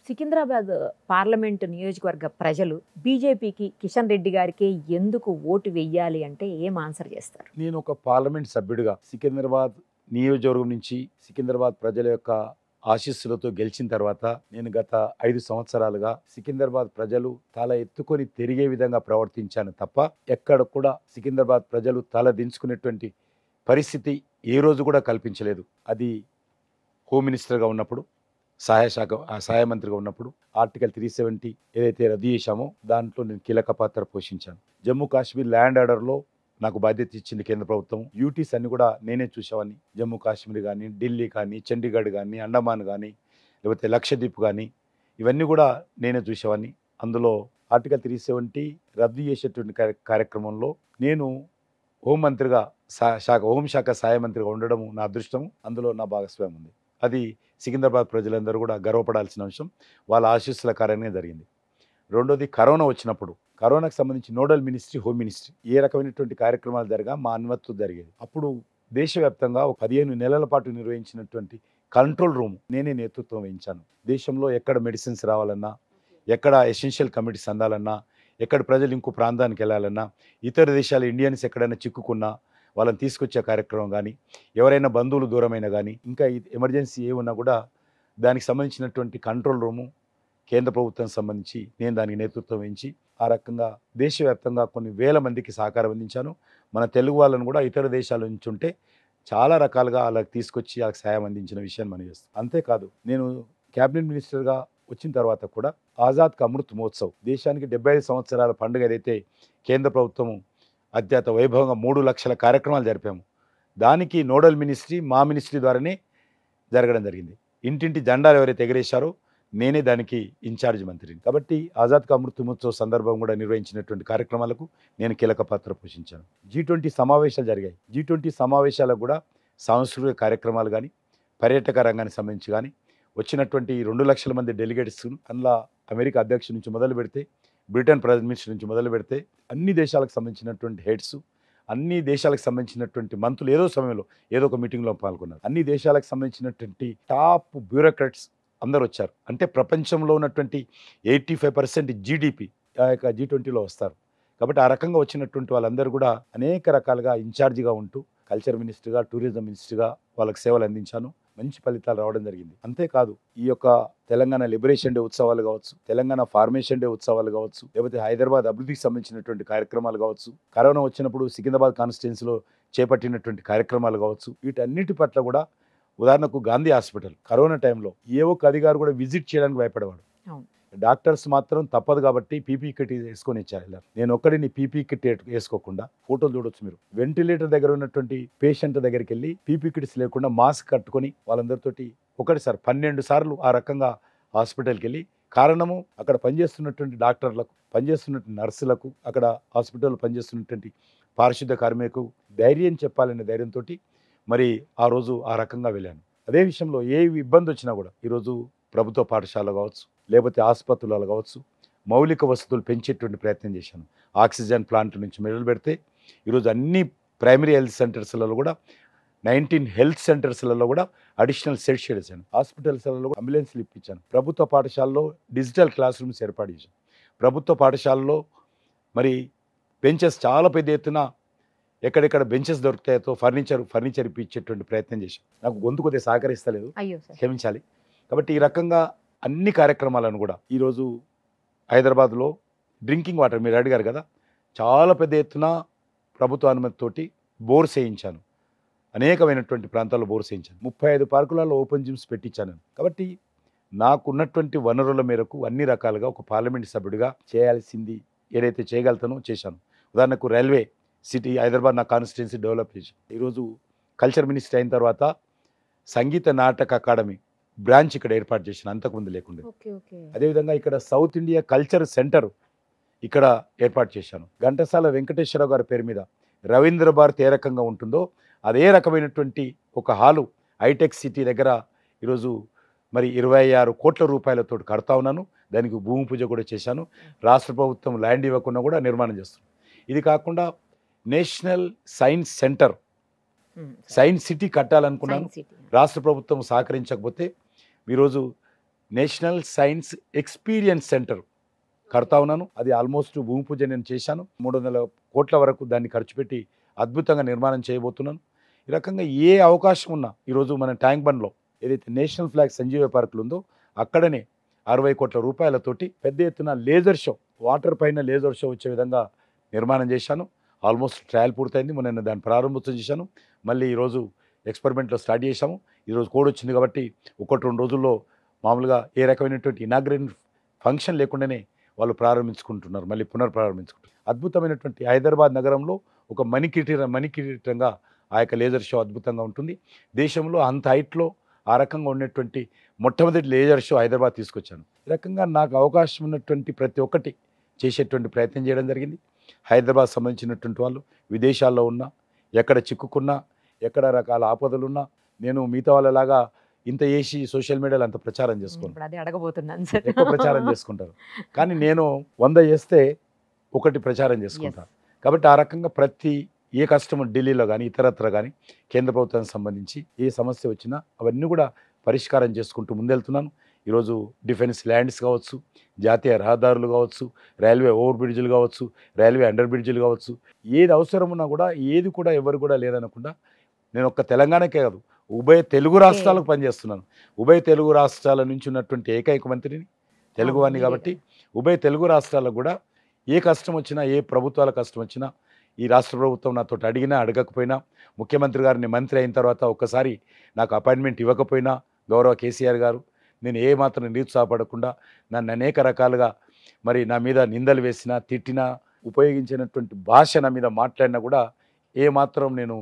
Secunderabad parliament నియోజకవర్గ ప్రజలు బీజేపీకి కిషన్ రెడ్డి గారికి ఎందుకు ఓటు వెయ్యాలి అంటే ఏం ఆన్సర్ చేస్తారు? నేను ఒక పార్లమెంట్ సభ్యుడిగా సికింద్రాబాద్ నియోజకవర్గం నుంచి సికింద్రాబాద్ ప్రజల యొక్క ఆశీస్సులతో గెలిచిన తర్వాత నేను గత 5 సంవత్సరాలుగా సికింద్రాబాద్ ప్రజలు తల ఎత్తుకొని తిరిగే విధంగా ప్రవర్తించాను తప్ప ఎక్కడ కూడా సికింద్రాబాద్ ప్రజలు తల దించుకునేటువంటి పరిస్థితి ఏ రోజు కూడా కల్పించలేదు. అది హోమ్ మినిస్టర్గా ఉన్నప్పుడు, సహాయ మంత్రిగా ఉన్నప్పుడు ఆర్టికల్ 370 ఏదైతే రద్దు చేశామో దాంట్లో నేను కీలక పాత్ర పోషించాను. జమ్మూ కాశ్మీర్ ల్యాండ్ ఆర్డర్లో నాకు బాధ్యత ఇచ్చింది కేంద్ర ప్రభుత్వం. యూటీస్ అన్ని కూడా నేనే చూసేవాడిని. జమ్మూ కాశ్మీర్ కానీ, ఢిల్లీ కానీ, చండీగఢ్ కానీ, అండమాన్ కానీ, లేకపోతే లక్షద్వీప్ కానీ, ఇవన్నీ కూడా నేనే చూసేవాడిని. అందులో ఆర్టికల్ 370 రద్దు చేసేటువంటి కార్యక్రమంలో నేను హోంమంత్రిగా హోంశాఖ సహాయ మంత్రిగా ఉండడం నా అదృష్టం. అందులో నా భాగస్వామ్యం ఉంది. అది సికింద్రాబాద్ ప్రజలందరూ కూడా గర్వపడాల్సిన అంశం. వాళ్ళ ఆశీస్సుల కారణంగా జరిగింది. రెండోది, కరోనా వచ్చినప్పుడు కరోనాకు సంబంధించి నోడల్ మినిస్ట్రీ హోమ్ మినిస్ట్రీ ఏ రకమైనటువంటి కార్యక్రమాలు జరగా మా అనుమతితో జరిగేది. అప్పుడు దేశవ్యాప్తంగా ఒక 15 నెలల పాటు నిర్వహించినటువంటి కంట్రోల్ రూమ్ నేనే నేతృత్వం వహించాను. దేశంలో ఎక్కడ మెడిసిన్స్ రావాలన్నా, ఎక్కడ ఎసెన్షియల్ కమిటీస్ అందాలన్నా, ఎక్కడ ప్రజలు ఇంకో ప్రాంతానికి వెళ్ళాలన్నా, ఇతర దేశాల ఇండియన్స్ ఎక్కడైనా చిక్కుకున్నా వాళ్ళని తీసుకొచ్చే కార్యక్రమం కానీ, ఎవరైనా బంధువులు దూరమైనా కానీ, ఇంకా ఎమర్జెన్సీ ఏ ఉన్నా కూడా దానికి సంబంధించినటువంటి కంట్రోల్ రూము కేంద్ర ప్రభుత్వం సంబంధించి నేను దానికి నేతృత్వం వహించి ఆ రకంగా దేశవ్యాప్తంగా కొన్ని వేల మందికి సహకారం అందించాను. మన తెలుగు వాళ్ళను కూడా ఇతర దేశాల నుంచి ఉంటే చాలా రకాలుగా వాళ్ళకి తీసుకొచ్చి వాళ్ళకి సాయం అందించిన విషయాన్ని మనం చేస్తాం. అంతేకాదు, నేను క్యాబినెట్ మినిస్టర్గా వచ్చిన తర్వాత కూడా ఆజాద్ కా అమృత్ మహోత్సవ్ దేశానికి 75 సంవత్సరాల పండుగ ఏదైతే కేంద్ర ప్రభుత్వం అత్యంత వైభవంగా 3 లక్షల కార్యక్రమాలు జరిపాము. దానికి నోడల్ మినిస్ట్రీ మా మినిస్ట్రీ ద్వారానే జరగడం జరిగింది. ఇంటింటి జెండాలు ఎవరైతే ఎగరేశారో నేనే దానికి ఇన్ఛార్జ్ మంత్రిని. కాబట్టి ఆజాద్ కా అమృత్ మహోత్సవ్ సందర్భం కూడా నిర్వహించినటువంటి కార్యక్రమాలకు నేను కీలక పాత్ర పోషించాను. G20 సమావేశాలు జరిగాయి. G20 సమావేశాలకు కూడా సాంస్కృతిక కార్యక్రమాలు కానీ, పర్యాటక రంగానికి సంబంధించి కానీ వచ్చినటువంటి 2 లక్షల మంది డెలిగేట్స్, అందులో అమెరికా అధ్యక్షుడి నుంచి మొదలు పెడితే, బ్రిటన్ ప్రైమ్ మినిస్టర్ నుంచి మొదలు పెడితే అన్ని దేశాలకు సంబంధించినటువంటి హెడ్స్, అన్ని దేశాలకు సంబంధించినటువంటి మంత్రులు ఏదో సమయంలో ఏదో ఒక మీటింగ్లో పాల్గొన్నారు. అన్ని దేశాలకు సంబంధించినటువంటి టాప్ బ్యూరోక్రాట్స్ అందరూ వచ్చారు. అంటే ప్రపంచంలో ఉన్నటువంటి 85% జీడిపి ఆ యొక్క G20లో వస్తారు. కాబట్టి ఆ రకంగా వచ్చినటువంటి వాళ్ళందరూ కూడా అనేక రకాలుగా ఇన్ఛార్జిగా ఉంటూ కల్చర్ మినిస్టర్గా, టూరిజం మినిస్టర్గా వాళ్ళకి సేవలు అందించాను. మంచి ఫలితాలు రావడం జరిగింది. అంతేకాదు, ఈ యొక్క తెలంగాణ లిబరేషన్ డే ఉత్సవాలు కావచ్చు, తెలంగాణ ఫార్మేషన్ డే ఉత్సవాలు కావచ్చు, లేకపోతే హైదరాబాద్ అభివృద్ధికి సంబంధించినటువంటి కార్యక్రమాలు కావచ్చు, కరోనా వచ్చినప్పుడు సికింద్రాబాద్ కాన్స్టిట్యున్సీలో చేపట్టినటువంటి కార్యక్రమాలు కావచ్చు, వీటన్నిటి పట్ల కూడా, ఉదాహరణకు గాంధీ హాస్పిటల్ కరోనా టైంలో ఏ ఒక్క అధికారి కూడా విజిట్ చేయడానికి భయపడేవాడు. డాక్టర్స్ మాత్రం తప్పదు కాబట్టి పీపీ కిట్ వేసుకొని ఇచ్చారు. నేను ఒక్కడిని పీపీ కిట్ వేసుకోకుండా ఫోటోలు చూడొచ్చు మీరు. వెంటిలేటర్ దగ్గర ఉన్నటువంటి పేషెంట్ దగ్గరికి వెళ్ళి పీపీ కిట్స్ లేకుండా మాస్క్ కట్టుకొని వాళ్ళందరితోటి ఒకటిసారి 12 సార్లు ఆ రకంగా హాస్పిటల్కి వెళ్ళి, కారణము అక్కడ పనిచేస్తున్నటువంటి డాక్టర్లకు, పనిచేస్తున్నటువంటి నర్సులకు, అక్కడ హాస్పిటల్లో పనిచేస్తున్నటువంటి పారిశుద్ధ కార్మికులకు ధైర్యం చెప్పాలనే ధైర్యంతో మరి ఆ రోజు ఆ రకంగా వెళ్ళాను. అదే విషయంలో ఏ ఇబ్బంది వచ్చినా కూడా ఈరోజు ప్రభుత్వ పాఠశాల కావచ్చు, లేకపోతే ఆసుపత్రులలో కావచ్చు, మౌలిక వసతులు పెంచేటువంటి ప్రయత్నం చేశాను. ఆక్సిజన్ ప్లాంట్ నుంచి మొదలు పెడితే ఈరోజు అన్ని ప్రైమరీ హెల్త్ సెంటర్స్లలో కూడా 19 హెల్త్ సెంటర్స్లలో కూడా అడిషనల్ సెట్స్ చేశాను. హాస్పిటల్స్లలో కూడా అంబులెన్స్లు ఇప్పించాను. ప్రభుత్వ పాఠశాలలో డిజిటల్ క్లాస్ రూమ్స్ ఏర్పాటు చేశాను. ప్రభుత్వ పాఠశాలలో మరి బెంచెస్ చాలా పెద్ద ఎత్తున ఎక్కడెక్కడ బెంచెస్ దొరుకుతాయో ఫర్నిచర్ ఇప్పించేటువంటి ప్రయత్నం చేశాను. నాకు గొంతు కొద్దిగా సహకరిస్తలేదు, క్షమించాలి. కాబట్టి ఈ రకంగా అన్ని కార్యక్రమాలను కూడా ఈరోజు హైదరాబాద్లో డ్రింకింగ్ వాటర్ మీరు అడిగారు కదా, చాలా పెద్ద ఎత్తున ప్రభుత్వ అనుమతితోటి బోర్స్ వేయించాను. అనేకమైనటువంటి ప్రాంతాల్లో బోర్స్ వేయించాను. 35 పార్కులలో ఓపెన్ జిమ్స్ పెట్టించాను. కాబట్టి నాకున్నటువంటి వనరుల మేరకు అన్ని రకాలుగా ఒక పార్లమెంట్ సభ్యుడిగా చేయాల్సింది ఏదైతే చేయగలుగుతానో చేశాను. ఉదాహరణకు రైల్వే సిటీ హైదరాబాద్ నా కాన్స్టిట్యున్సీ డెవలప్ చేశాను. ఈరోజు కల్చర్ మినిస్టర్ అయిన తర్వాత సంగీత నాటక అకాడమీ బ్రాంచ్ ఇక్కడ ఏర్పాటు చేసిన, అంతకుముందు లేకుండా. అదేవిధంగా ఇక్కడ సౌత్ ఇండియా కల్చర్ సెంటర్ ఇక్కడ ఏర్పాటు చేశాను. ఘంటసాల వెంకటేశ్వరరావు గారి పేరు మీద రవీంద్ర భారతి ఏ రకంగా ఉంటుందో అదే రకమైనటువంటి ఒక హాలు హైటెక్ సిటీ దగ్గర ఈరోజు మరి 26 కోట్ల రూపాయలతో కడతా ఉన్నాను. దానికి భూమి పూజ కూడా చేశాను. రాష్ట్ర ప్రభుత్వం ల్యాండ్ ఇవ్వకుండా కూడా నిర్మాణం చేస్తున్నాను. ఇది కాకుండా national science center, science city కట్టాలనుకున్నాను. రాష్ట్ర ప్రభుత్వం సహకరించకపోతే ఈరోజు నేషనల్ సైన్స్ ఎక్స్పీరియన్స్ సెంటర్ కడతా ఉన్నాను. అది ఆల్మోస్ట్ భూమి పూజ నేను చేశాను. 300 కోట్ల వరకు దాన్ని ఖర్చు పెట్టి అద్భుతంగా నిర్మాణం చేయబోతున్నాను. ఈ రకంగా ఏ అవకాశం ఉన్నా ఈరోజు మన ట్యాంక్ బండ్లో ఏదైతే నేషనల్ ఫ్లాగ్ సంజీవ పార్కులు ఉందో అక్కడనే 60 కోట్ల రూపాయలతోటి పెద్ద ఎత్తున లేజర్ షో, వాటర్ పైన లేజర్ షో వచ్చే విధంగా నిర్మాణం చేశాను. ఆల్మోస్ట్ ట్రయల్ పూర్తయింది. మొన్న దాన్ని ప్రారంభోత్సవం చేశాను. మళ్ళీ ఈరోజు ఎక్స్పెరిమెంట్లో స్టార్ట్ చేశాము. ఈరోజు కోడ్ వచ్చింది కాబట్టి 1-2 రోజుల్లో మామూలుగా ఏ రకమైనటువంటి ఇనాగ్రేషన్ ఫంక్షన్ లేకుండానే వాళ్ళు ప్రారంభించుకుంటున్నారు, మళ్ళీ పునర్ప్రారంభించుకుంటున్నారు. అద్భుతమైనటువంటి హైదరాబాద్ నగరంలో ఒక మణికిరీటంగా ఆ యొక్క లేజర్ షో అద్భుతంగా ఉంటుంది. దేశంలో అంత హైట్లో ఆ రకంగా ఉన్నటువంటి మొట్టమొదటి లేజర్ షో హైదరాబాద్ తీసుకొచ్చాను. ఈ రకంగా నాకు అవకాశం ఉన్నటువంటి ప్రతి ఒక్కటి చేసేటువంటి ప్రయత్నం చేయడం జరిగింది. హైదరాబాద్ సంబంధించినటువంటి వాళ్ళు విదేశాల్లో ఉన్నా, ఎక్కడ చిక్కుకున్నా, ఎక్కడ రకాల ఆపదలున్నా నేను మిగతా వాళ్ళలాగా ఇంత చేసి సోషల్ మీడియాలో అంత ప్రచారం చేసుకోను. ఇప్పుడు అదే అడగబోతున్నాను సార్. ఎక్కువ ప్రచారం చేసుకుంటారు, కానీ నేను 100 చేస్తే ఒకటి ప్రచారం చేసుకుంటాను. కాబట్టి ఆ రకంగా ప్రతి ఏ కస్టమర్ ఢిల్లీలో కానీ ఇతరత్ర కానీ కేంద్ర ప్రభుత్వానికి సంబంధించి ఏ సమస్య వచ్చినా అవన్నీ కూడా పరిష్కారం చేసుకుంటూ ముందెళ్తున్నాను. ఈరోజు డిఫెన్స్ ల్యాండ్స్ కావచ్చు, జాతీయ రహదారులు కావచ్చు, రైల్వే ఓవర్ బ్రిడ్జ్లు కావచ్చు, రైల్వే అండర్ బ్రిడ్జ్లు కావచ్చు, ఏది అవసరం ఉన్నా కూడా ఏది కూడా ఎవరు కూడా లేదనకుండా నేను ఒక్క తెలంగాణకే కాదు ఉభయ తెలుగు రాష్ట్రాలకు పనిచేస్తున్నాను. ఉభయ తెలుగు రాష్ట్రాల నుంచి ఉన్నటువంటి ఏకైక మంత్రిని, తెలుగువాణ్ణి. కాబట్టి ఉభయ తెలుగు రాష్ట్రాలకు కూడా ఏ కష్టం వచ్చినా, ఏ ప్రభుత్వాల కష్టం వచ్చినా, ఈ రాష్ట్ర ప్రభుత్వం నాతో అడిగినా అడగకపోయినా, ముఖ్యమంత్రి గారిని మంత్రి అయిన తర్వాత ఒక్కసారి నాకు అపాయింట్మెంట్ ఇవ్వకపోయినా, గౌరవ కేసీఆర్ గారు నేను ఏ మాత్రం నిరుత్సాహపడకుండా నన్ను అనేక రకాలుగా మరి నా మీద నిందలు వేసినా, తిట్టినా, ఉపయోగించినటువంటి భాష నా మీద మాట్లాడినా కూడా ఏ మాత్రం నేను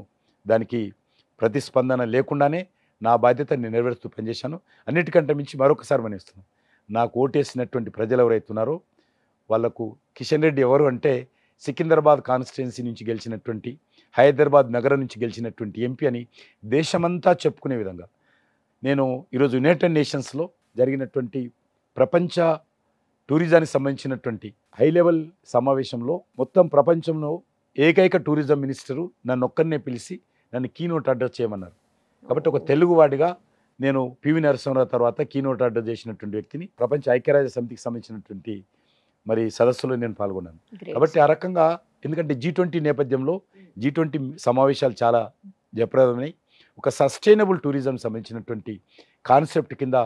దానికి ప్రతిస్పందన లేకుండానే నా బాధ్యత నేను నెరవేరుస్తూ పనిచేశాను. అన్నిటికంటే మించి మరొకసారి మనిస్తున్నాను, నాకు ఓటేసినటువంటి ప్రజలు ఎవరైతున్నారో వాళ్లకు కిషన్ రెడ్డి ఎవరు అంటే సికింద్రాబాద్ కాన్స్టిట్యున్సీ నుంచి గెలిచినటువంటి, హైదరాబాద్ నగరం నుంచి గెలిచినటువంటి ఎంపీ అని దేశమంతా చెప్పుకునే విధంగా నేను ఈరోజు యునైటెడ్ నేషన్స్లో జరిగినటువంటి ప్రపంచ టూరిజానికి సంబంధించినటువంటి హై లెవెల్ సమావేశంలో మొత్తం ప్రపంచంలో ఏకైక టూరిజం మినిస్టరు నన్ను ఒక్కరినే పిలిచి నన్ను కీనోట్ అడ్రస్ చేయమన్నారు. కాబట్టి ఒక తెలుగువాడిగా నేను పివి నరసింహరావు తర్వాత కీనోట్ అడ్రస్ చేసినటువంటి వ్యక్తిని. ప్రపంచ ఐక్యరాజ్య సమితికి సంబంధించినటువంటి మరి సదస్సులో నేను పాల్గొన్నాను. కాబట్టి ఆ రకంగా, ఎందుకంటే G20 నేపథ్యంలో G20 సమావేశాలు చాలా జయప్రదమైనవి. ఒక సస్టైనబుల్ టూరిజం సంబంధించినటువంటి కాన్సెప్ట్ కింద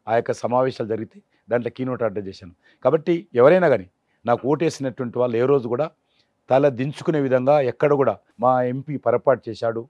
ఆ యొక్క సమావేశాలు జరిగితే దాంట్లో కీనోట్ అడ్రస్ చేశాను. కాబట్టి ఎవరైనా కానీ నాకు ఓటేసినటువంటి వాళ్ళు ఏ రోజు కూడా తల దించుకునే విధంగా ఎక్కడ కూడా మా ఎంపీ పొరపాటు చేశాడు,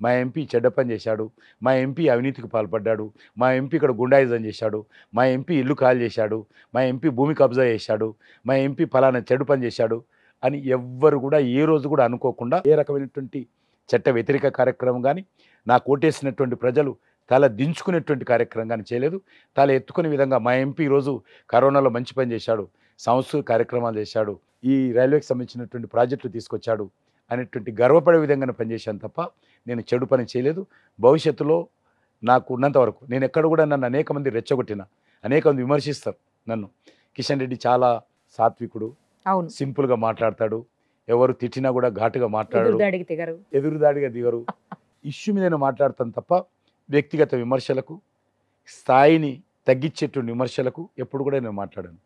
మా ఎంపీ చెడ్డ పని చేశాడు, మా ఎంపీ అవినీతికి పాల్పడ్డాడు, మా ఎంపీ ఇక్కడ గుండాయిజం చేశాడు, మా ఎంపీ ఇల్లు ఖాళీ చేశాడు, మా ఎంపీ భూమి కబ్జా చేశాడు, మా ఎంపీ ఫలానా చెడు పని చేశాడు అని ఎవ్వరు కూడా ఏ రోజు కూడా అనుకోకుండా ఏ రకమైనటువంటి చట్ట వ్యతిరేక కార్యక్రమం కానీ, నాకు ఓటేసినటువంటి ప్రజలు తల దించుకునేటువంటి కార్యక్రమం కానీ చేయలేదు. తల ఎత్తుకునే విధంగా మా ఎంపీ ఈరోజు కరోనాలో మంచి పని చేశాడు, సాంస్కృతిక కార్యక్రమాలు చేశాడు, ఈ రైల్వేకి సంబంధించినటువంటి ప్రాజెక్టులు తీసుకొచ్చాడు అనేటువంటి గర్వపడే విధంగానే పనిచేశాను తప్ప నేను చెడు పని చేయలేదు. భవిష్యత్తులో నాకు ఉన్నంత వరకు నేను ఎక్కడ కూడా నన్ను అనేక మంది రెచ్చగొట్టిన, అనేక మంది విమర్శిస్తారు నన్ను. కిషన్ రెడ్డి చాలా సాత్వికుడు, అవును, సింపుల్గా మాట్లాడతాడు, ఎవరు తిట్టినా కూడా ఘాటుగా మాట్లాడాడు, ఎదురుదాడిగా దిగరు. ఇష్యూ మీద నేను మాట్లాడతాను తప్ప వ్యక్తిగత విమర్శలకు, స్థాయిని తగ్గించేటువంటి విమర్శలకు ఎప్పుడు కూడా నేను మాట్లాడాను.